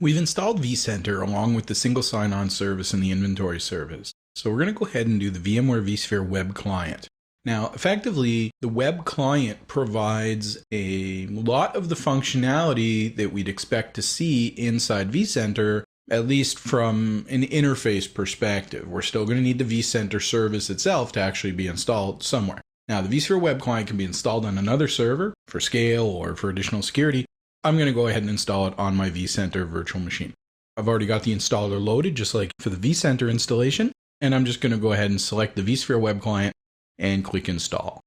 We've installed vCenter along with the single sign-on service and the inventory service. So we're going to go ahead and do the VMware vSphere web client. Now, effectively, the web client provides a lot of the functionality that we'd expect to see inside vCenter, at least from an interface perspective. We're still going to need the vCenter service itself to actually be installed somewhere. Now, the vSphere web client can be installed on another server for scale or for additional security. I'm going to go ahead and install it on my vCenter virtual machine. I've already got the installer loaded, just like for the vCenter installation, and I'm just going to go ahead and select the vSphere web client and click install.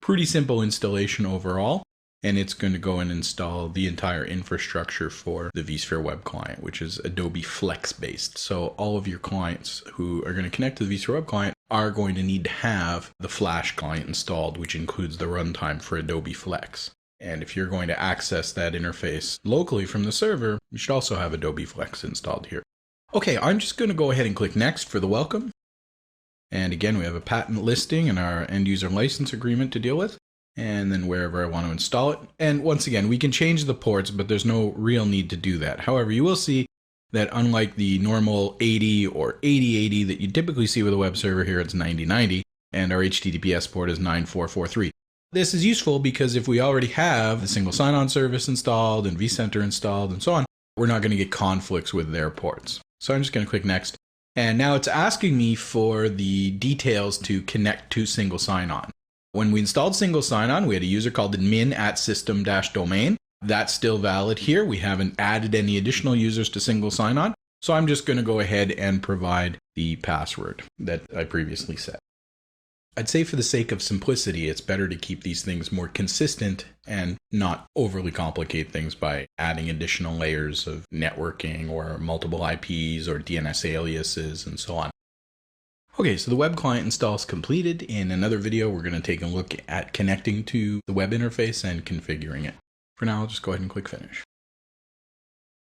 Pretty simple installation overall, and it's going to go and install the entire infrastructure for the vSphere web client, which is Adobe Flex based. So all of your clients who are going to connect to the vSphere web client are going to need to have the Flash client installed, which includes the runtime for Adobe Flex. And if you're going to access that interface locally from the server, you should also have Adobe Flex installed here. Okay, I'm just going to go ahead and click next for the welcome. And again, we have a patent listing and our end user license agreement to deal with. And then wherever I want to install it. And once again, we can change the ports, but there's no real need to do that. However, you will see that unlike the normal 80 or 8080 that you typically see with a web server, here it's 9090, and our HTTPS port is 9443. This is useful because if we already have the single sign-on service installed and vCenter installed and so on, we're not going to get conflicts with their ports. So I'm just going to click next. And now it's asking me for the details to connect to single sign-on. When we installed single sign-on, we had a user called admin@system-domain. That's still valid here. We haven't added any additional users to single sign-on. So I'm just going to go ahead and provide the password that I previously set. I'd say for the sake of simplicity, it's better to keep these things more consistent and not overly complicate things by adding additional layers of networking or multiple IPs or DNS aliases and so on. Okay, so the web client install is completed. In another video, we're going to take a look at connecting to the web interface and configuring it. For now, I'll just go ahead and click finish.